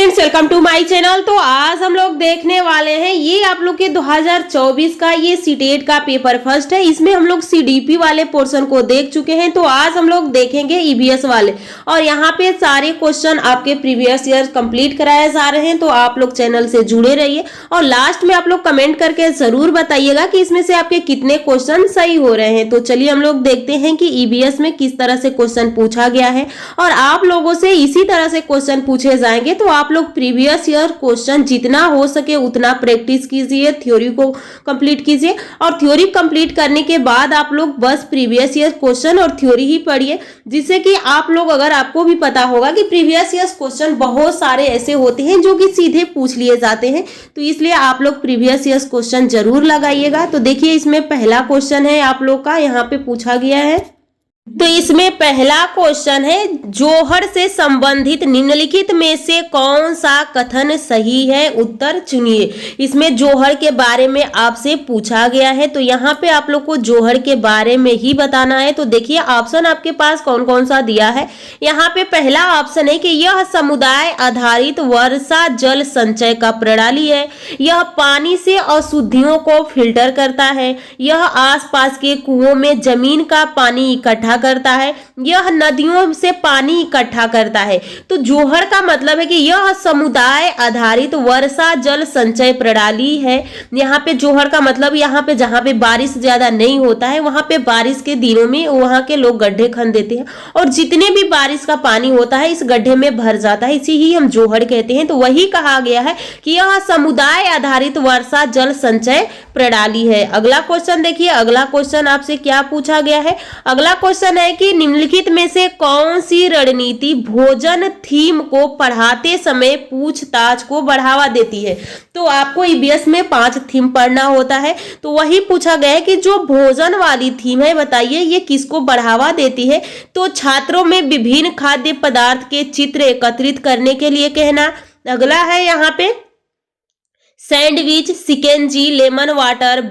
Friends, welcome to my channel. तो आज हम लोग देखने वाले हैं ये आप लोग के 2024 का ये सीटेट का पेपर फर्स्ट है। इसमें हम लोग सीडीपी वाले पोर्शन को देख चुके हैं। तो आज हम लोग देखेंगे ईवीएस वाले, और यहाँ पे सारे क्वेश्चन आपके प्रीवियस ईयर कंप्लीट कराए जा रहे हैं। तो आप लोग चैनल से जुड़े रहिए और लास्ट में आप लोग कमेंट करके जरूर बताइएगा कि इसमें से आपके कितने क्वेश्चन सही हो रहे हैं। तो चलिए हम लोग देखते हैं कि ईवीएस में किस तरह से क्वेश्चन पूछा गया है, और आप लोगों से इसी तरह से क्वेश्चन पूछे जाएंगे। तो आप लोग प्रीवियस ईयर क्वेश्चन जितना हो सके उतना प्रैक्टिस कीजिए, थ्योरी को कंप्लीट कीजिए, और थ्योरी कंप्लीट करने के बाद आप लोग बस प्रीवियस ईयर क्वेश्चन और थ्योरी ही पढ़िए, जिससे कि आप लोग, अगर आपको भी पता होगा कि प्रीवियस ईयर क्वेश्चन बहुत सारे ऐसे होते हैं जो कि सीधे पूछ लिए जाते हैं, तो इसलिए आप लोग प्रीवियस ईयर क्वेश्चन जरूर लगाइएगा। तो देखिए, इसमें पहला क्वेश्चन है आप लोग का, यहाँ पे पूछा गया है। तो इसमें पहला क्वेश्चन है, जौहर से संबंधित निम्नलिखित में से कौन सा कथन सही है, उत्तर चुनिए। इसमें जौहर के बारे में आपसे पूछा गया है, तो यहाँ पे आप लोग को जौहर के बारे में ही बताना है। तो देखिए ऑप्शन आपके पास कौन कौन सा दिया है। यहाँ पे पहला ऑप्शन है कि यह समुदाय आधारित वर्षा जल संचय का प्रणाली है, यह पानी से अशुद्धियों को फिल्टर करता है, यह आसपास के कुओं में जमीन का पानी इकट्ठा करता है, यह नदियों से पानी इकट्ठा करता है। तो जौहर का मतलब है कि यह समुदाय आधारित वर्षा जल संचय प्रणाली है। यहाँ पे जौहर का मतलब, यहाँ पे जहाँ पे बारिश ज्यादा नहीं होता है वहां पे बारिश के दिनों में वहां के लोग गड्ढे खन देते हैं, और जितने भी बारिश का पानी होता है इस गड्ढे में भर जाता है, इसी ही हम जौहर कहते हैं। तो वही कहा गया है कि यह समुदाय आधारित वर्षा जल संचय प्रणाली है। अगला क्वेश्चन देखिए, अगला क्वेश्चन आपसे क्या पूछा गया है। अगला क्वेश्चन है कि निम्नलिखित में से कौन सी रणनीति भोजन थीम को पढ़ाते समय पूछताछ को बढ़ावा देती है। तो आपको ईवीएस में 5 थीम पढ़ना होता है, तो वही पूछा गया है कि जो भोजन वाली थीम है, बताइए ये किसको बढ़ावा देती है। तो छात्रों में विभिन्न खाद्य पदार्थ के चित्र एकत्रित करने के लिए कहना। अगला है यहाँ पे सैंडविच, सिकेंजी, लेमन वाटर,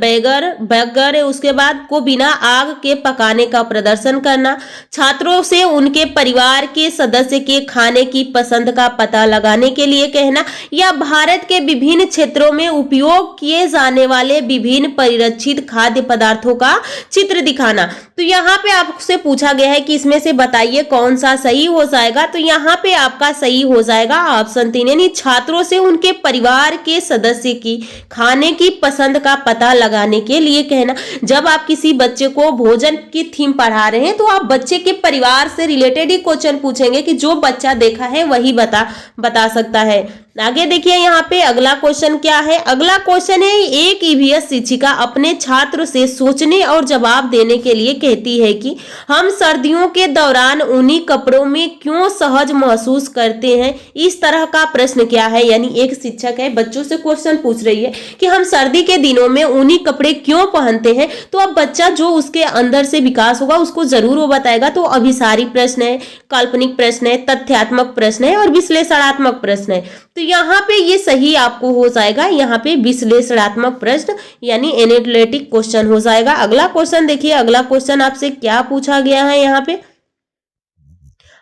बर्गर, उसके बाद को बिना आग के पकाने का प्रदर्शन करना। छात्रों से उनके परिवार के सदस्य के खाने की पसंद का पता लगाने के लिए कहना, या भारत के विभिन्न क्षेत्रों में उपयोग किए जाने वाले विभिन्न परिरक्षित खाद्य पदार्थों का चित्र दिखाना। तो यहाँ पे आपसे पूछा गया है कि इसमें से बताइए कौन सा सही हो जाएगा। तो यहाँ पे आपका सही हो जाएगा ऑप्शन 3, यानी छात्रों से उनके परिवार के सदस्य की खाने की पसंद का पता लगाने के लिए कहना। जब आप किसी बच्चे को भोजन की थीम पढ़ा रहे हैं तो आप बच्चे के परिवार से रिलेटेड ही क्वेश्चन पूछेंगे कि जो बच्चा देखा है वही बता सकता है। आगे देखिए यहाँ पे अगला क्वेश्चन क्या है। अगला क्वेश्चन है, एक ईवीएस शिक्षिका अपने छात्र से सोचने और जवाब देने के लिए कहती है कि हम सर्दियों के दौरान ऊनी कपड़ों में क्यों सहज महसूस करते हैं। इस तरह का प्रश्न क्या है, यानी एक शिक्षक है बच्चों से क्वेश्चन पूछ रही है कि हम सर्दी के दिनों में ऊनी कपड़े क्यों पहनते हैं। तो अब बच्चा जो उसके अंदर से विकास होगा उसको जरूर वो बताएगा। तो अभिसारी प्रश्न है, काल्पनिक प्रश्न है, तथ्यात्मक प्रश्न है और विश्लेषणात्मक प्रश्न है। तो यहाँ पे ये सही आपको हो जाएगा, यहाँ पे विश्लेषणात्मक प्रश्न यानी एनालिटिक क्वेश्चन हो जाएगा। अगला क्वेश्चन देखिए, अगला क्वेश्चन आपसे क्या पूछा गया है। यहाँ पे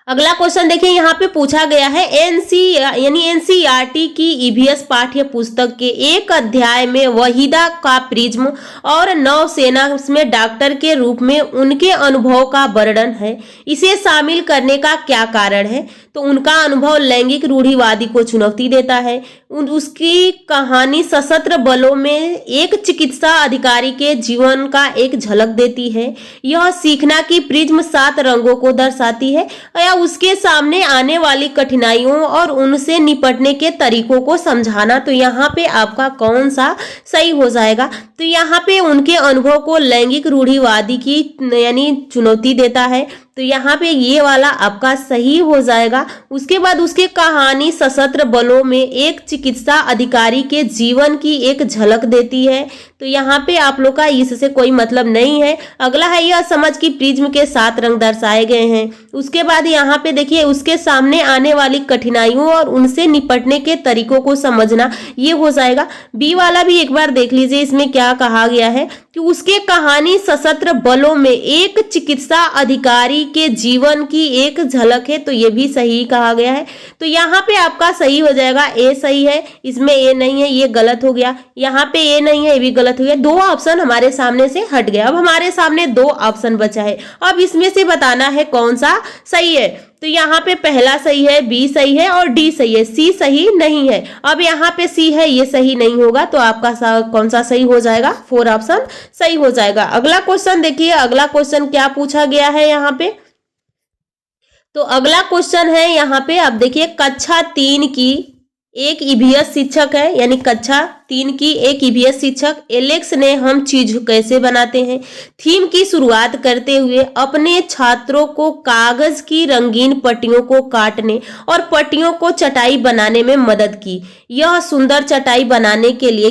अगला क्वेश्चन देखिए, यहाँ पे पूछा गया है एनसीईआरटी की ईवीएस पाठ्य पुस्तक के एक अध्याय में वहीदा का प्रिज्म और नौसेना में डॉक्टर के रूप में उनके अनुभव का वर्णन है। इसे शामिल करने का क्या कारण है। तो उनका अनुभव लैंगिक रूढ़िवादी को चुनौती देता है। उसकी कहानी सशस्त्र बलों में एक चिकित्सा अधिकारी के जीवन का एक झलक देती है। यह सीखना की प्रिज्म 7 रंगों को दर्शाती है, या उसके सामने आने वाली कठिनाइयों और उनसे निपटने के तरीकों को समझाना। तो यहाँ पे आपका कौन सा सही हो जाएगा। तो यहाँ पे उनके अनुभव को लैंगिक रूढ़िवादी की यानी चुनौती देता है, तो यहाँ पे ये वाला आपका सही हो जाएगा। उसके बाद उसकी कहानी सशस्त्र बलों में एक चिकित्सा अधिकारी के जीवन की एक झलक देती है, तो यहाँ पे आप लोग का इससे कोई मतलब नहीं है। अगला है, यह समझ की प्रिज्म के 7 रंग दर्शाए गए हैं। उसके बाद यहाँ पे देखिए, उसके सामने आने वाली कठिनाइयों और उनसे निपटने के तरीकों को समझना, ये हो जाएगा। बी वाला भी एक बार देख लीजिए, इसमें क्या कहा गया है कि उसके कहानी सशस्त्र बलों में एक चिकित्सा अधिकारी सिपाही के जीवन की एक झलक है, तो ये भी सही कहा गया है। तो यहाँ पे आपका सही हो जाएगा, ए सही है, इसमें ए नहीं है, ये गलत हो गया। यहाँ पे ए नहीं है, ये भी गलत हो गया। दो ऑप्शन हमारे सामने से हट गया। अब हमारे सामने दो ऑप्शन बचा है, अब इसमें से बताना है कौन सा सही है। तो यहाँ पे पहला सही है, बी सही है और डी सही है, सी सही नहीं है। अब यहाँ पे सी है, ये सही नहीं होगा, तो आपका कौन सा सही हो जाएगा, 4 ऑप्शन सही हो जाएगा। अगला क्वेश्चन देखिए, अगला क्वेश्चन क्या पूछा गया है यहाँ पे। तो अगला क्वेश्चन है यहाँ पे, आप देखिए कक्षा 3 की एक ईवीएस शिक्षक है, यानी कक्षा 3 की एक ईवीएस शिक्षक एलेक्स ने हम चीज कैसे बनाते हैं थीम की शुरुआत करते हुए अपने छात्रों को कागज की रंगीन पट्टियों को काटने और पट्टियों को चटाई बनाने में मदद की। यह सुंदर चटाई बनाने के लिए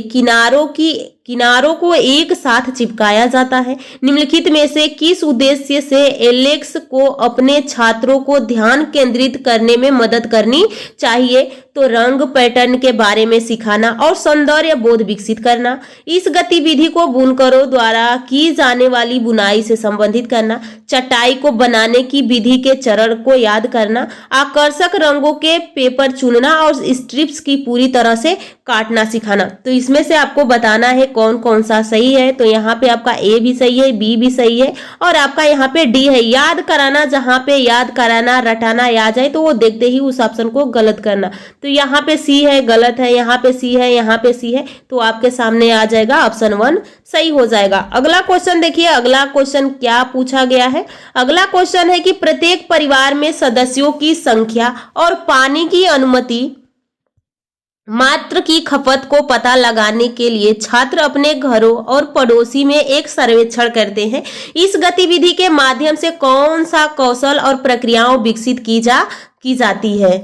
किनारों को एक साथ चिपकाया जाता है। निम्नलिखित में से किस उद्देश्य से एलेक्स को अपने छात्रों को ध्यान केंद्रित करने में मदद करनी चाहिए? तो रंग पैटर्न के बारे में सिखाना और सौंदर्य बोध विकसित करना। इस गतिविधि को बुनकरों द्वारा की जाने वाली बुनाई से संबंधित करना। चटाई को बनाने की विधि के चरण को याद करना। आकर्षक रंगों के पेपर चुनना और स्ट्रिप्स की पूरी तरह से काटना सिखाना। तो इसमें से आपको बताना है कौन कौन सा सही है। तो यहाँ पे आपका ए भी सही है, बी भी सही है और आपका यहाँ पे डी है। याद कराना, जहाँ पे याद कराना रटाना आ जाए तो वो देखते ही उस ऑप्शन को गलत करना। तो यहाँ पे सी है, गलत है, यहाँ पे सी है, यहाँ पे सी है, तो आपके सामने आ जाएगा ऑप्शन 1 सही हो जाएगा। अगला क्वेश्चन देखिए, अगला क्वेश्चन क्या पूछा गया है। अगला क्वेश्चन है कि प्रत्येक परिवार में सदस्यों की संख्या और पानी की अनुमति मात्रा की खपत को पता लगाने के लिए छात्र अपने घरों और पड़ोसी में एक सर्वेक्षण करते हैं। इस गतिविधि के माध्यम से कौन सा कौशल और प्रक्रियाओं विकसित की जाती है?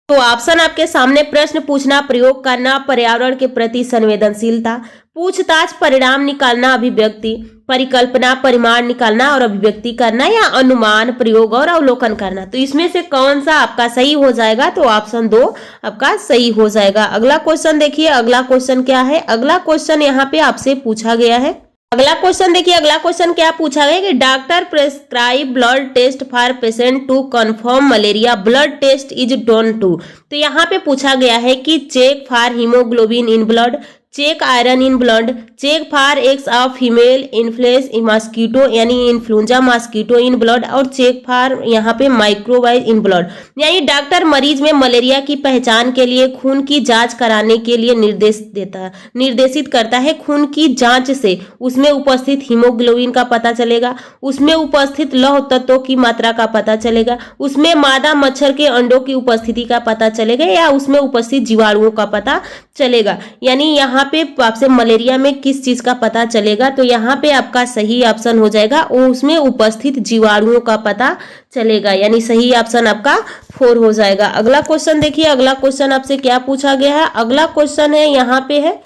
तो ऑप्शन आपके सामने, प्रश्न पूछना, प्रयोग करना, पर्यावरण के प्रति संवेदनशीलता, पूछताछ, परिणाम निकालना, अभिव्यक्ति, परिकल्पना, परिमाण निकालना और अभिव्यक्ति करना, या अनुमान, प्रयोग और अवलोकन करना। तो इसमें से कौन सा आपका सही हो जाएगा? तो ऑप्शन 2 आपका सही हो जाएगा। अगला क्वेश्चन देखिए, अगला क्वेश्चन क्या है। अगला क्वेश्चन यहाँ पे आपसे पूछा गया है। अगला क्वेश्चन देखिए, अगला क्वेश्चन क्या पूछा गया कि doctor prescribe blood test for patient to confirm malaria, blood test is done too. तो यहाँ पे पूछा गया है कि check for haemoglobin in blood, check iron in blood, check for eggs of female influenza mosquito यानी इन्फ्लुएंजा मॉस्किटो इन ब्लड, और check for यहाँ पे माइक्रोवाइज इन ब्लड। यानी डॉक्टर मरीज में मलेरिया की पहचान के लिए खून की जांच कराने के लिए निर्देशित करता है। खून की जांच से उसमें उपस्थित हीमोग्लोबिन का पता चलेगा, उसमें उपस्थित लौह तत्वों की मात्रा का पता चलेगा, उसमें मादा मच्छर के अंडों की उपस्थिति का पता चलेगा, या उसमें उपस्थित जीवाणुओं का पता चलेगा। यानी यहाँ पे आपसे मलेरिया में किस चीज का पता चलेगा? तो यहाँ पे आपका सही ऑप्शन हो जाएगा, उसमें उपस्थित जीवाणुओं का पता चलेगा, यानी सही ऑप्शन आपका 4 हो जाएगा। अगला क्वेश्चन देखिए, अगला क्वेश्चन आपसे क्या पूछा गया है। अगला क्वेश्चन है यहाँ पे है,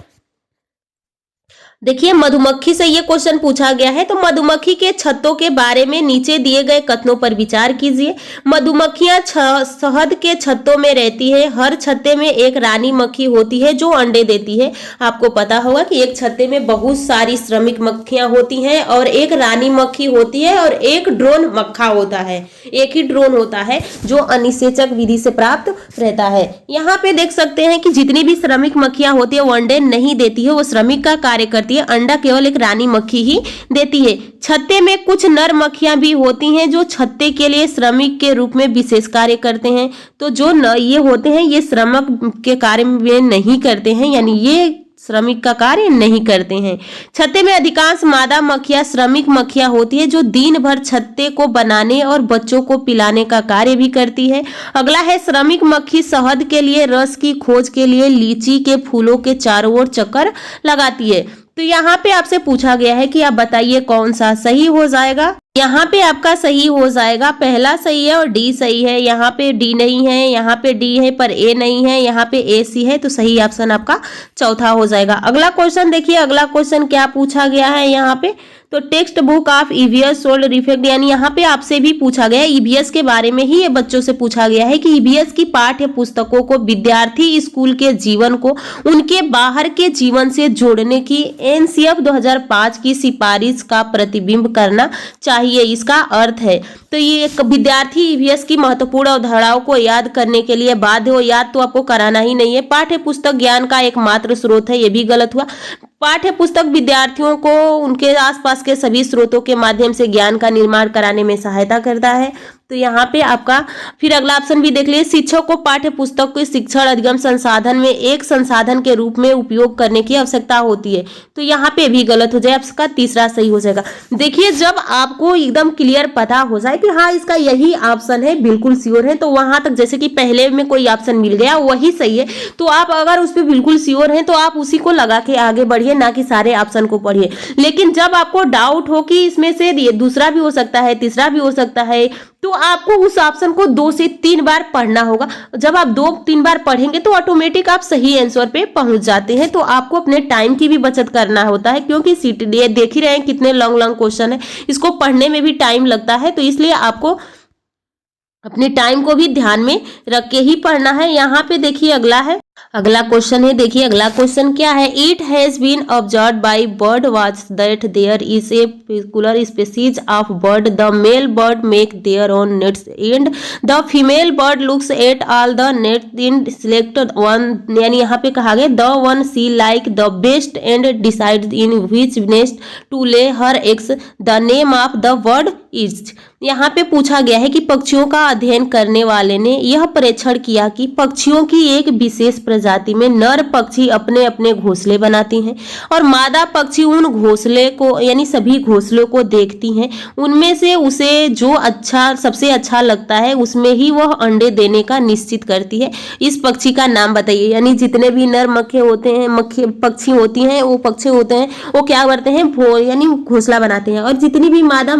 देखिए मधुमक्खी से ये क्वेश्चन पूछा गया है। तो मधुमक्खी के छत्तों के बारे में नीचे दिए गए कथनों पर विचार कीजिए। मधुमक्खियां शहद के छत्तों में रहती है। हर छत्ते में एक रानी मक्खी होती है जो अंडे देती है। आपको पता होगा कि एक छत्ते में बहुत सारी श्रमिक मक्खियां होती हैं और एक रानी मक्खी होती है और एक ड्रोन मक्खा होता है। एक ही ड्रोन होता है जो अनिषेचक विधि से प्राप्त रहता है। यहाँ पे देख सकते हैं कि जितनी भी श्रमिक मक्खियां होती है वो अंडे नहीं देती है, वो श्रमिक का कार्य करती है। अंडा केवल एक रानी मक्खी ही देती है। छत्ते में कुछ नर मक्खियां भी होती हैं जो छत्ते के लिए श्रमिक के रूप में विशेष कार्य करते हैं। तो जो ये होते हैं ये श्रमिक के कार्य में नहीं करते हैं, यानी ये श्रमिक का कार्य नहीं करते हैं। छत्ते में अधिकांश मादा मक्खियां श्रमिक मक्खियां होती है जो दिन भर छत्ते को बनाने और बच्चों को पिलाने का कार्य भी करती है। अगला है, श्रमिक मक्खी शहद के लिए रस की खोज के लिए लीची के फूलों के चारों ओर चक्कर लगाती है। तो यहाँ पे आपसे पूछा गया है कि आप बताइए कौन सा सही हो जाएगा। यहाँ पे आपका सही हो जाएगा, पहला सही है और डी सही है। यहाँ पे डी नहीं है, यहाँ पे डी है पर ए नहीं है, यहाँ पे ए सी है, तो सही ऑप्शन आपका चौथा हो जाएगा। अगला क्वेश्चन देखिए, अगला क्वेश्चन क्या पूछा गया है यहाँ पे। तो text book of EVS sold रिफेक्ट, यानी यहाँ पे आपसे भी पूछा गया है ईवीएस के बारे में ही। ये बच्चों से पूछा गया है कि ईवीएस की पाठ्य पुस्तकों को विद्यार्थी स्कूल के जीवन को उनके बाहर के जीवन से जोड़ने की एनसीएफ 2005 की सिफारिश का प्रतिबिंब करना चाहिए। चाहिए, इसका अर्थ है। तो ये एक विद्यार्थी ईवीएस की महत्वपूर्ण अवधारणाओं को याद करने के लिए बाध्य हो। याद तो आपको कराना ही नहीं है। पाठ्य पुस्तक ज्ञान का एकमात्र स्रोत है, ये भी गलत हुआ। पाठ्य पुस्तक विद्यार्थियों को उनके आसपास के सभी स्रोतों के माध्यम से ज्ञान का निर्माण कराने में सहायता करता है। तो यहाँ पे आपका फिर अगला ऑप्शन भी देख लीजिए, शिक्षक को पाठ्य पुस्तक के शिक्षण अधिगम संसाधन में एक संसाधन के रूप में उपयोग करने की आवश्यकता होती है। तो यहाँ पे भी गलत हो जाए, आपका तीसरा सही हो जाएगा। देखिए, जब आपको एकदम क्लियर पता हो जाए कि हाँ इसका यही ऑप्शन है, बिल्कुल श्योर है, तो वहां तक जैसे कि पहले में कोई ऑप्शन मिल गया वही सही है, तो आप अगर उस पर बिल्कुल श्योर हैं तो आप उसी को लगा के आगे बढ़िए, ना कि सारे ऑप्शन को पढ़िए। लेकिन जब आपको डाउट हो कि इसमें से ये दूसरा भी हो सकता है, तीसरा भी हो सकता है, तो आपको उस ऑप्शन को 2 से 3 बार पढ़ना होगा। जब आप 2-3 बार पढ़ेंगे तो ऑटोमेटिक आप सही आंसर पे पहुंच जाते हैं। तो आपको अपने टाइम की भी बचत करना होता है, क्योंकि ये देख ही रहे हैं कितने लॉन्ग लॉन्ग क्वेश्चन है, इसको पढ़ने में भी टाइम लगता है। तो इसलिए आपको अपने टाइम को भी ध्यान में रख के ही पढ़ना है। यहाँ पे देखिए अगला क्वेश्चन है। देखिए अगला क्वेश्चन क्या है, it has been observed by bird watch that there is a particular species of bird, the male bird make their own nets and the female bird looks at all the net in select one, यानी यहाँ पे कहा गया the one see like the best and decide in which nest to lay her eggs, the name of the bird is. यहाँ पे पूछा गया है कि पक्षियों का अध्ययन करने वाले ने यह परीक्षण किया कि पक्षियों की एक विशेष प्रजाति में नर पक्षी अपने अपने घोंसले बनाती हैं और मादा पक्षी उन घोंसले को, यानी सभी घोंसलों को देखती हैं, उनमें से उसे जो सबसे अच्छा लगता है उसमें ही वह अंडे देने का निश्चित करती है। इस पक्षी का नाम बताइए। यानी जितने भी नर मक्खे होते हैं, पक्षी होती हैं, वो पक्षी होते हैं, वो क्या करते हैं, यानी घोंसला बनाते हैं, और जितनी भी मादा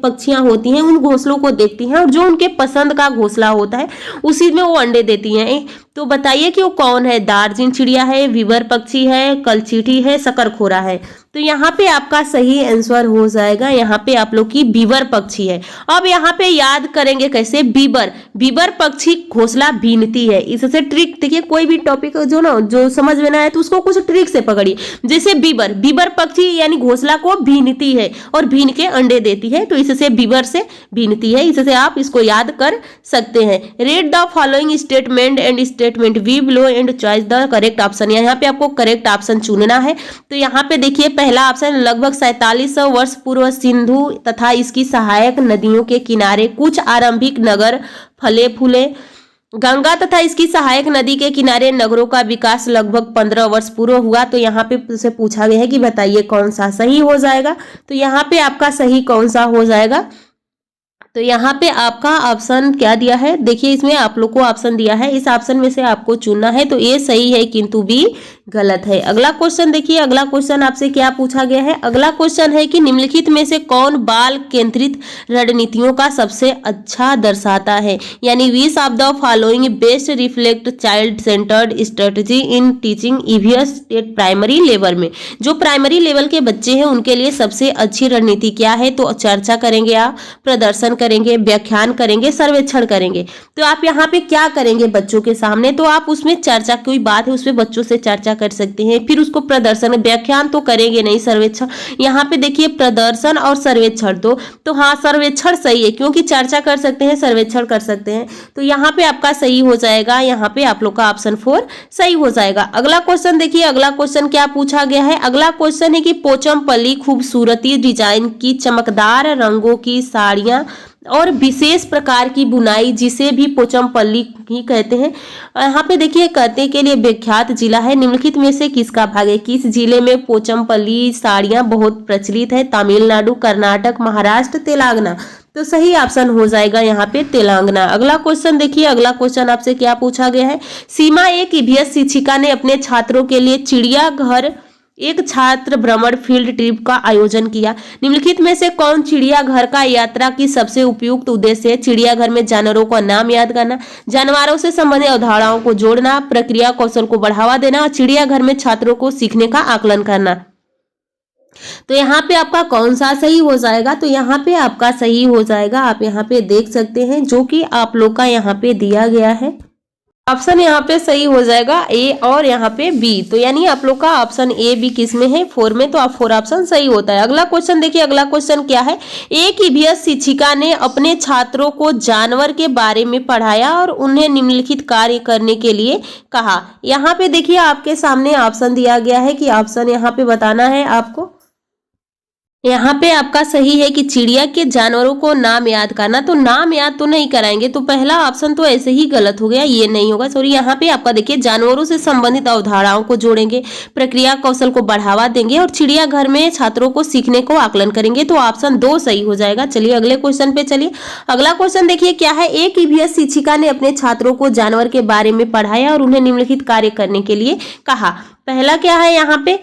पक्षियां होती हैं उन घोंसलों को देखती हैं, और जो उनके पसंद का घोंसला होता है उसी में वो अंडे देती हैं। तो बताइए कि वो कौन है, दार्जिन चिड़िया है, विवर पक्षी है, कलचीटी है, शकरखोरा है। तो यहाँ पे आपका सही आंसर हो जाएगा, यहाँ पे आप लोग की बीबर पक्षी है। अब यहाँ पे याद करेंगे कैसे, बीबर पक्षी घोंसला बीनती है। इससे ट्रिक देखिए, कोई भी टॉपिक जो समझ में ना आए तो उसको कुछ ट्रिक से पकड़िए। जैसे बीबर पक्षी यानी घोंसला को बीनती है और बीन के अंडे देती है, तो इससे बीबर से बीनती है, इससे आप इसको याद कर सकते हैं। Read the following statement and statement we below and choice the correct option. यहाँ पे आपको करेक्ट ऑप्शन चुनना है। तो यहाँ पे देखिए पहला ऑप्शन, लगभग 4700 वर्ष पूर्व सिंधु तथा इसकी सहायक नदियों के किनारे कुछ आरंभिक नगर फले फूले। गंगा तथा इसकी सहायक नदी के किनारे नगरों का विकास लगभग 15 वर्ष पूर्व हुआ। तो यहाँ पे से पूछा गया है कि बताइए कौन सा सही हो जाएगा। तो यहाँ पे आपका सही कौन सा हो जाएगा, तो यहाँ पे आपका ऑप्शन क्या दिया है, देखिए इसमें आप लोग को ऑप्शन दिया है, इस ऑप्शन में से आपको चुनना है। तो ए सही है किंतु बी गलत है। अगला क्वेश्चन देखिए, अगला क्वेश्चन आपसे क्या पूछा गया है। अगला क्वेश्चन है कि निम्नलिखित में से कौन बाल केंद्रित रणनीतियों का सबसे अच्छा दर्शाता है, यानी which of the following best reflect child centred strategy in teaching EVS eight primary level में। जो प्राइमरी लेवल के बच्चे हैं उनके लिए सबसे अच्छी रणनीति क्या है, तो चर्चा करेंगे, आप प्रदर्शन करेंगे, व्याख्यान करेंगे, सर्वेक्षण करेंगे। तो आप यहाँ पे क्या करेंगे बच्चों के सामने, तो आप उसमें चर्चा, कोई बात है उसमें बच्चों से चर्चा कर सकते हैं, फिर उसको प्रदर्शन, व्याख्यान तो करेंगे नहीं, सर्वेक्षण। यहाँ पे देखिए प्रदर्शन और सर्वेक्षण, तो हाँ सर्वेक्षण सही है, क्योंकि चर्चा कर सकते हैं, सर्वेक्षण कर सकते हैं। तो यहाँ पे आपका सही हो जाएगा, यहाँ पे आप लोग का ऑप्शन 4 सही हो जाएगा। अगला क्वेश्चन देखिए, अगला क्वेश्चन क्या पूछा गया है। अगला क्वेश्चन है कि पोचमपल्ली खूबसूरती डिजाइन की चमकदार रंगों की साड़ियां और विशेष प्रकार की बुनाई, जिसे भी पोचमपल्ली ही कहते हैं। यहाँ पे देखिए कहते के लिए विख्यात जिला है, निम्नलिखित में से किसका भाग है, किस जिले में पोचमपल्ली साड़ियां बहुत प्रचलित है, तमिलनाडु, कर्नाटक, महाराष्ट्र, तेलंगाना। तो सही ऑप्शन हो जाएगा यहाँ पे तेलंगाना। अगला क्वेश्चन देखिए, अगला क्वेश्चन आपसे क्या पूछा गया है। सीमा एक ईवीएस शिक्षिका ने अपने छात्रों के लिए चिड़ियाघर एक छात्र भ्रमण फील्ड ट्रिप का आयोजन किया। निम्नलिखित में से कौन चिड़ियाघर का यात्रा की सबसे उपयुक्त उद्देश्य है। चिड़ियाघर में जानवरों का नाम याद करना, जानवरों से संबंधित अवधारणाओं को जोड़ना, प्रक्रिया कौशल को बढ़ावा देना और चिड़ियाघर में छात्रों को सीखने का आकलन करना। तो यहाँ पे आपका कौन सा सही हो जाएगा, तो यहाँ पे आपका सही हो जाएगा, आप यहाँ पे देख सकते हैं, जो कि आप लोग का यहाँ पे दिया गया है। ऑप्शन यहाँ पे सही हो जाएगा ए और यहाँ पे बी। तो यानी आप लोग का ऑप्शन ए बी किस में है, 4 में, तो आप 4 ऑप्शन सही होता है। अगला क्वेश्चन देखिए, अगला क्वेश्चन क्या है। एक ईवीएस शिक्षिका ने अपने छात्रों को जानवर के बारे में पढ़ाया और उन्हें निम्नलिखित कार्य करने के लिए कहा। यहाँ पे देखिए आपके सामने ऑप्शन दिया गया है कि ऑप्शन यहाँ पे बताना है आपको। यहाँ पे आपका सही है कि चिड़िया के जानवरों को नाम याद करना, तो नाम याद तो नहीं कराएंगे, तो पहला ऑप्शन तो ऐसे ही गलत हो गया, ये नहीं होगा, सॉरी। यहाँ पे आपका देखिए जानवरों से संबंधित अवधारणाओं को जोड़ेंगे, प्रक्रिया कौशल को बढ़ावा देंगे और चिड़ियाघर में छात्रों को सीखने को आकलन करेंगे, तो ऑप्शन 2 सही हो जाएगा। चलिए अगले क्वेश्चन पे चलिए। अगला क्वेश्चन देखिए क्या है। एक ईवीएस शिक्षिका ने अपने छात्रों को जानवर के बारे में पढ़ाया और उन्हें निम्नलिखित कार्य करने के लिए कहा। पहला क्या है, यहाँ पे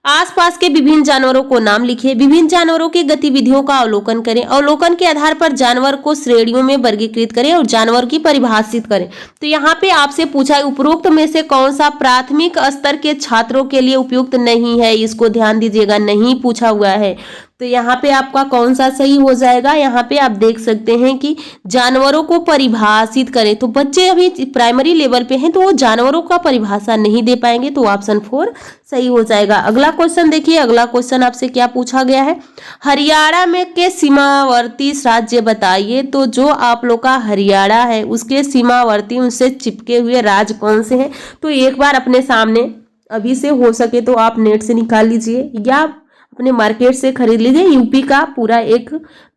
आसपास के विभिन्न जानवरों को नाम लिखिए, विभिन्न जानवरों की गतिविधियों का अवलोकन करें, अवलोकन के आधार पर जानवर को श्रेणियों में वर्गीकृत करें और जानवर की परिभाषित करें। तो यहाँ पे आपसे पूछा है उपरोक्त में से कौन सा प्राथमिक स्तर के छात्रों के लिए उपयुक्त नहीं है, इसको ध्यान दीजिएगा, नहीं पूछा हुआ है। तो यहाँ पे आपका कौन सा सही हो जाएगा। यहाँ पे आप देख सकते हैं कि जानवरों को परिभाषित करें, तो बच्चे अभी प्राइमरी लेवल पे हैं तो वो जानवरों का परिभाषा नहीं दे पाएंगे, तो ऑप्शन 4 सही हो जाएगा। अगला क्वेश्चन देखिए, अगला क्वेश्चन आपसे क्या पूछा गया है। हरियाणा में के सीमावर्ती राज्य बताइए। तो जो आप लोग का हरियाणा है उसके सीमावर्ती उनसे चिपके हुए राज्य कौन से हैं। तो एक बार अपने सामने अभी से हो सके तो आप नेट से निकाल लीजिए या अपने मार्केट से खरीद लीजिए। यूपी का पूरा एक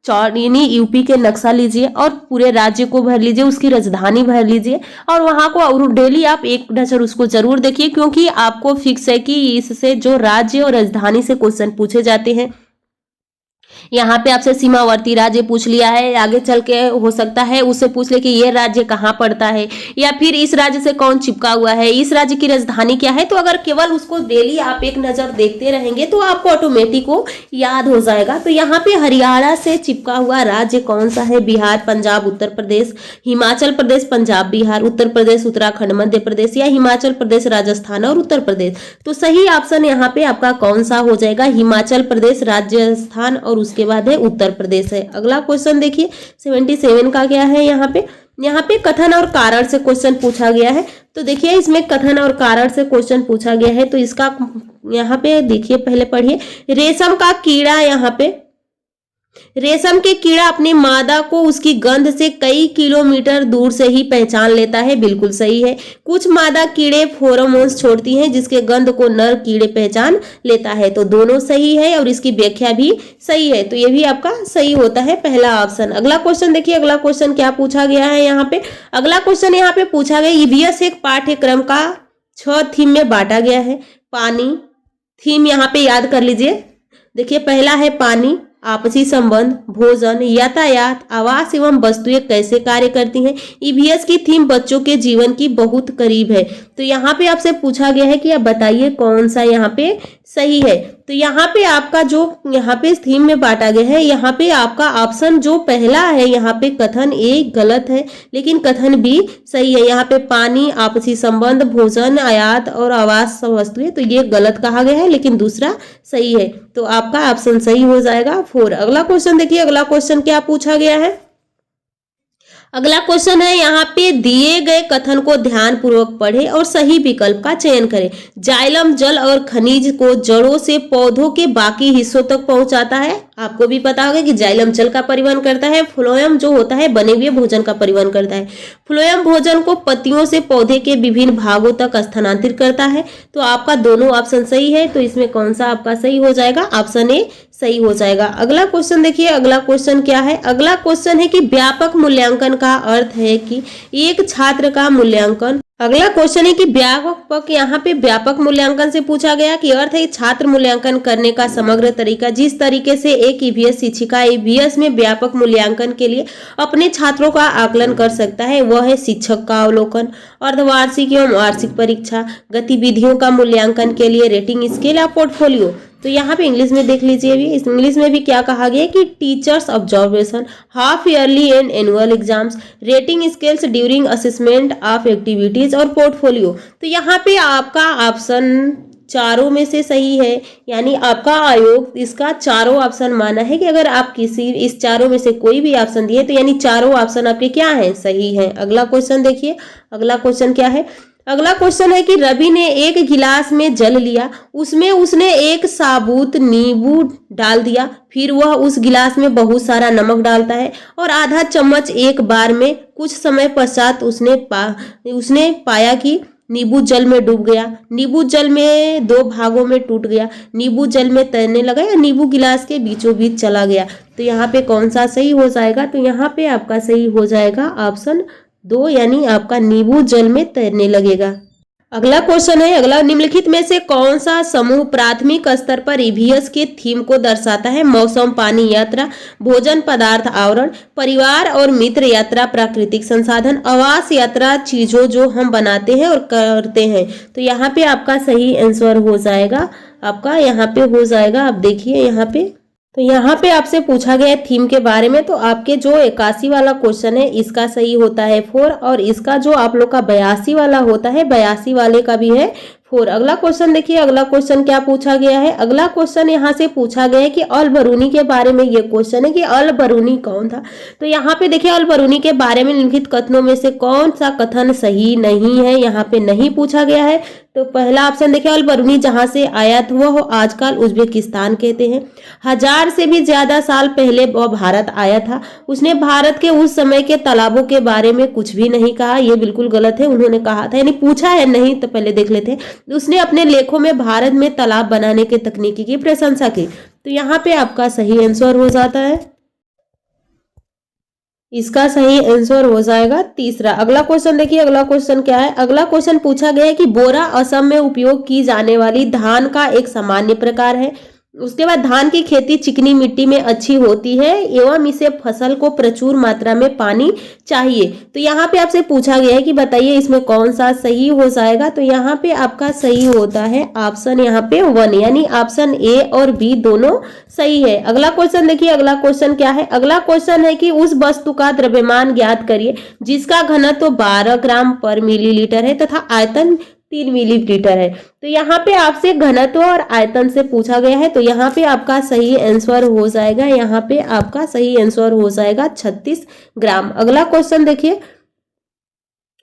यानी यूपी के नक्शा लीजिए और पूरे राज्य को भर लीजिए, उसकी राजधानी भर लीजिए और वहां को और डेली आप एक नजर उसको जरूर देखिए, क्योंकि आपको फिक्स है कि इससे जो राज्य और राजधानी से क्वेश्चन पूछे जाते हैं। यहाँ पे आपसे सीमावर्ती राज्य पूछ लिया है, आगे चल के हो सकता है उससे पूछ ले कि ये राज्य कहाँ पड़ता है या फिर इस राज्य से कौन चिपका हुआ है, इस राज्य की राजधानी क्या है। तो अगर केवल उसको डेली आप एक नजर देखते रहेंगे तो आपको ऑटोमेटिक वो याद हो जाएगा। तो यहाँ पे हरियाणा से चिपका हुआ राज्य कौन सा है। बिहार, पंजाब, उत्तर प्रदेश, हिमाचल प्रदेश, पंजाब, बिहार, उत्तर प्रदेश, उत्तराखंड, मध्य प्रदेश या हिमाचल प्रदेश, राजस्थान और उत्तर प्रदेश। तो सही ऑप्शन यहाँ पे आपका कौन सा हो जाएगा, हिमाचल प्रदेश, राजस्थान और उसके बाद है उत्तर प्रदेश है। अगला क्वेश्चन देखिए 77 का क्या है। यहाँ पे कथन और कारण से क्वेश्चन पूछा गया है। तो देखिए इसमें कथन और कारण से क्वेश्चन पूछा गया है, तो इसका यहाँ पे देखिए, पहले पढ़िए। रेशम का कीड़ा, यहाँ पे रेशम के कीड़ा अपनी मादा को उसकी गंध से कई किलोमीटर दूर से ही पहचान लेता है, बिल्कुल सही है। कुछ मादा कीड़े फेरोमोन्स छोड़ती हैं जिसके गंध को नर कीड़े पहचान लेता है, तो दोनों सही है और इसकी व्याख्या भी सही है, तो ये भी आपका सही होता है पहला ऑप्शन। अगला क्वेश्चन देखिए, अगला क्वेश्चन क्या पूछा गया है। यहाँ पे अगला क्वेश्चन यहाँ पे पूछा गया, ईवीएस एक पाठ्यक्रम का 6 थीम में बांटा गया है। पानी थीम यहाँ पे याद कर लीजिए। देखिए पहला है पानी, आपसी संबंध, भोजन, यातायात, आवास एवं वस्तुएं कैसे कार्य करती हैं। ईवीएस की थीम बच्चों के जीवन की बहुत करीब है। तो यहाँ पे आपसे पूछा गया है कि आप बताइए कौन सा यहाँ पे सही है। तो यहाँ पे आपका जो यहाँ पे थीम में बांटा गया है, यहाँ पे आपका ऑप्शन जो पहला है, यहाँ पे कथन ए गलत है लेकिन कथन बी सही है। यहाँ पे पानी, आपसी संबंध, भोजन, आयात और आवास वस्तुएं, तो ये गलत कहा गया है लेकिन दूसरा सही है, तो आपका ऑप्शन सही हो जाएगा 4। अगला क्वेश्चन देखिए, अगला क्वेश्चन क्या पूछा गया है। अगला क्वेश्चन है, यहाँ पे दिए गए कथन को ध्यान पूर्वक पढ़ें और सही विकल्प का चयन करें। जाइलम जल और खनिज को जड़ों से पौधों के बाकी हिस्सों तक पहुंचाता है। आपको भी पता होगा कि जाइलम जल का परिवहन करता है, फ्लोएम जो होता है बने हुए भोजन का परिवहन करता है। फ्लोएम भोजन को पत्तियों से पौधे के विभिन्न भागों तक स्थानांतरित करता है। तो आपका दोनों ऑप्शन सही है, तो इसमें कौन सा आपका सही हो जाएगा, ऑप्शन ए सही हो जाएगा। अगला क्वेश्चन देखिए, अगला क्वेश्चन क्या है। अगला क्वेश्चन है कि व्यापक मूल्यांकन का अर्थ है कि एक छात्र का मूल्यांकन। अगला क्वेश्चन है कि व्यापक, यहाँ पे व्यापक मूल्यांकन से पूछा गया कि अर्थ है छात्र मूल्यांकन करने का समग्र तरीका। जिस तरीके से एक ईवीएस शिक्षिका ईवीएस में व्यापक मूल्यांकन के लिए अपने छात्रों का आकलन कर सकता है वह है शिक्षक का अवलोकन, अर्धवार्षिक एवं वार्षिक परीक्षा, गतिविधियों का मूल्यांकन के लिए रेटिंग स्केल या पोर्टफोलियो। तो यहाँ पे इंग्लिश में देख लीजिए, भी इस इंग्लिश में भी क्या कहा गया है कि teachers observation, half yearly and annual exams, rating scales during assessment of activities और पोर्टफोलियो। तो यहाँ पे आपका ऑप्शन चारों में से सही है, यानी आपका आयोग इसका चारों ऑप्शन माना है कि अगर आप किसी इस चारों में से कोई भी ऑप्शन दिए तो यानी चारों ऑप्शन आपके क्या हैं, सही हैं। अगला क्वेश्चन देखिए, अगला क्वेश्चन क्या है। अगला क्वेश्चन है कि रवि ने एक गिलास में जल लिया, उसमें उसने एक साबुत नींबू डाल दिया, फिर वह उस गिलास में बहुत सारा नमक डालता है और आधा चम्मच एक बार में। कुछ समय पश्चात उसने पाया कि नींबू जल में डूब गया, नींबू जल में दो भागों में टूट गया, नींबू जल में तैरने लगा या नींबू गिलास के बीचों बीच चला गया। तो यहाँ पे कौन सा सही हो जाएगा, तो यहाँ पे आपका सही हो जाएगा ऑप्शन 2, यानी आपका नींबू जल में तैरने लगेगा। अगला क्वेश्चन है, अगला निम्नलिखित में से कौन सा समूह प्राथमिक स्तर पर ईवीएस के थीम को दर्शाता है। मौसम, पानी, यात्रा, भोजन, पदार्थ, आवरण, परिवार और मित्र, यात्रा, प्राकृतिक संसाधन, आवास, यात्रा, चीजों जो हम बनाते हैं और करते हैं। तो यहाँ पे आपका सही आंसर हो जाएगा, आपका यहाँ पे हो जाएगा, आप देखिए यहाँ पे। तो यहाँ पे आपसे पूछा गया है थीम के बारे में, तो आपके जो 81 वाला क्वेश्चन है इसका सही होता है 4, और इसका जो आप लोग का 82 वाला होता है, 82 वाले का भी है 4। अगला क्वेश्चन देखिए, अगला क्वेश्चन क्या पूछा गया है। अगला क्वेश्चन यहाँ से पूछा गया है कि अल बरूनी के बारे में ये क्वेश्चन है कि अल बरूनी कौन था। तो यहाँ पे देखिए अल बरूनी के बारे में निम्नलिखित कथनों में से कौन सा कथन सही नहीं है, यहाँ पे नहीं पूछा गया है। तो पहला ऑप्शन देखिए, अल बरूनी जहां से आया था वह आजकल उज्बेकिस्तान कहते हैं। 1000 से भी ज्यादा साल पहले वह भारत आया था। उसने भारत के उस समय के तालाबों के बारे में कुछ भी नहीं कहा, यह बिल्कुल गलत है। उन्होंने कहा था, यानी पूछा है नहीं, तो पहले देख लेते हैं। उसने अपने लेखों में भारत में तालाब बनाने के तकनीकी की प्रशंसा की। तो यहाँ पे आपका सही आंसर हो जाता है, इसका सही आंसर हो जाएगा तीसरा। अगला क्वेश्चन देखिए, अगला क्वेश्चन क्या है। अगला क्वेश्चन पूछा गया है कि बोरा असम में उपयोग की जाने वाली धान का एक सामान्य प्रकार है। उसके बाद धान की खेती चिकनी मिट्टी में अच्छी होती है एवं इसे फसल को प्रचुर मात्रा में पानी चाहिए। तो यहाँ पे आपसे पूछा गया है कि बताइए इसमें कौन सा सही हो जाएगा। तो यहाँ पे आपका सही होता है ऑप्शन यहाँ पे 1, यानी ऑप्शन ए और बी दोनों सही है। अगला क्वेश्चन देखिए, अगला क्वेश्चन क्या है। अगला क्वेश्चन है कि उस वस्तु का द्रव्यमान ज्ञात करिए जिसका घनत्व 12 ग्राम पर मिलीलीटर है तथा आयतन 3 मिलीलीटर है। तो यहाँ पे आपसे घनत्व और आयतन से पूछा गया है। तो यहाँ पे आपका सही आंसर हो जाएगा, यहाँ पे आपका सही आंसर हो जाएगा 36 ग्राम। अगला क्वेश्चन देखिए,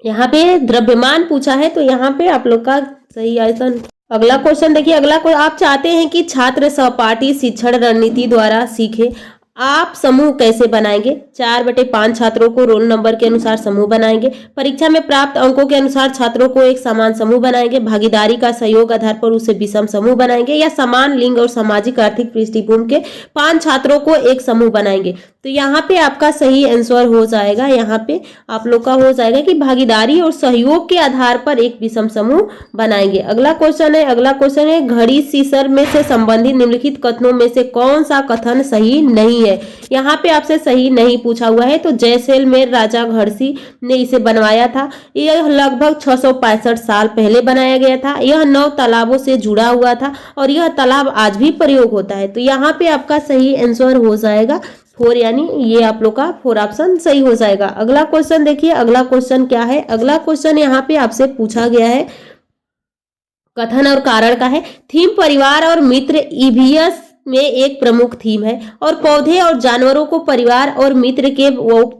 यहाँ पे द्रव्यमान पूछा है, तो यहाँ पे आप लोग का सही आयतन। अगला क्वेश्चन देखिए, अगला कोई आप चाहते हैं कि छात्र सहपाठी शिक्षण रणनीति द्वारा सीखे, आप समूह कैसे बनाएंगे। 4/5 छात्रों को रोल नंबर के अनुसार समूह बनाएंगे। परीक्षा में प्राप्त अंकों के अनुसार छात्रों को एक समान समूह बनाएंगे। भागीदारी का सहयोग आधार पर उसे विषम समूह बनाएंगे, या समान लिंग और सामाजिक आर्थिक पृष्ठभूमि के 5 छात्रों को एक समूह बनाएंगे। तो यहाँ पे आपका सही आंसर हो जाएगा, यहाँ पे आप लोग का हो जाएगा कि भागीदारी और सहयोग के आधार पर एक विषम समूह बनाएंगे। अगला क्वेश्चन है, अगला क्वेश्चन है घड़ी सीसर में से संबंधित निम्नलिखित कथनों में से कौन सा कथन सही नहीं है। यहाँ पे आपसे सही नहीं पूछा हुआ है। तो जैसलमेर राजा घड़सी ने इसे बनवाया था। यह लगभग 665 साल पहले बनाया गया था। यह 9 तालाबों से जुड़ा हुआ था और यह तालाब आज भी प्रयोग होता है। तो यहाँ पे आपका सही आंसर हो जाएगा 4, यानी ये आप लोग का 4 ऑप्शन सही हो जाएगा। अगला क्वेश्चन देखिए, अगला क्वेश्चन क्या है। अगला क्वेश्चन यहाँ पे आपसे पूछा गया है कथन और कारण का है। थीम परिवार और मित्र ईवीएस में एक प्रमुख थीम है और पौधे और जानवरों को परिवार और मित्र के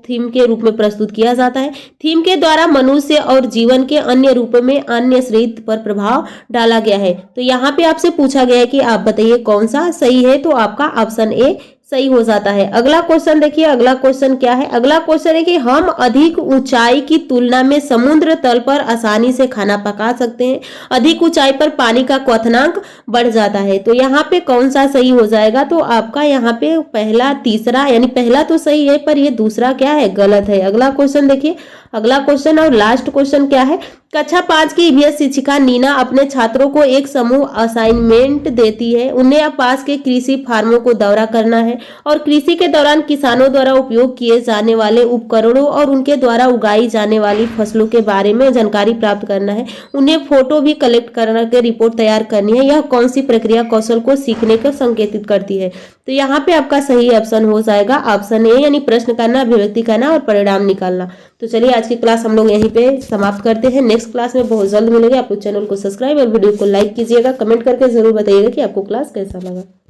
थीम के रूप में प्रस्तुत किया जाता है। थीम के द्वारा मनुष्य और जीवन के अन्य रूपों में अन्य सृष्टि पर प्रभाव डाला गया है। तो यहाँ पे आपसे पूछा गया है कि आप बताइए कौन सा सही है। तो आपका ऑप्शन ए सही हो जाता है। अगला क्वेश्चन देखिए, अगला क्वेश्चन क्या है। अगला क्वेश्चन है कि हम अधिक ऊंचाई की तुलना में समुद्र तल पर आसानी से खाना पका सकते हैं। अधिक ऊंचाई पर पानी का क्वथनांक बढ़ जाता है। तो यहाँ पे कौन सा सही हो जाएगा। तो आपका यहाँ पे पहला, तीसरा, यानी पहला तो सही है पर ये दूसरा क्या है, गलत है। अगला क्वेश्चन देखिए, अगला क्वेश्चन और लास्ट क्वेश्चन क्या है। कक्षा 5 की ईवीएस शिक्षिका नीना अपने छात्रों को एक समूह असाइनमेंट देती है। उन्हें पास के कृषि फार्मों को दौरा करना है और कृषि के दौरान किसानों द्वारा उपयोग किए जाने वाले उपकरणों और उनके द्वारा उगाई जाने वाली फसलों के बारे में जानकारी प्राप्त करना है। उन्हें फोटो भी कलेक्ट करके रिपोर्ट तैयार करनी है। यह कौन सी प्रक्रिया कौशल को सीखने को संकेतित करती है। तो यहाँ पे आपका सही ऑप्शन हो जाएगा ऑप्शन ए, यानी प्रश्न करना, अभिव्यक्ति करना और परिणाम निकालना। तो चलिए आज की क्लास हम लोग यहीं पे समाप्त करते हैं। नेक्स्ट क्लास में बहुत जल्द मिलेंगे। आप लोग चैनल को सब्सक्राइब और वीडियो को लाइक कीजिएगा। कमेंट करके जरूर बताइएगा कि आपको क्लास कैसा लगा।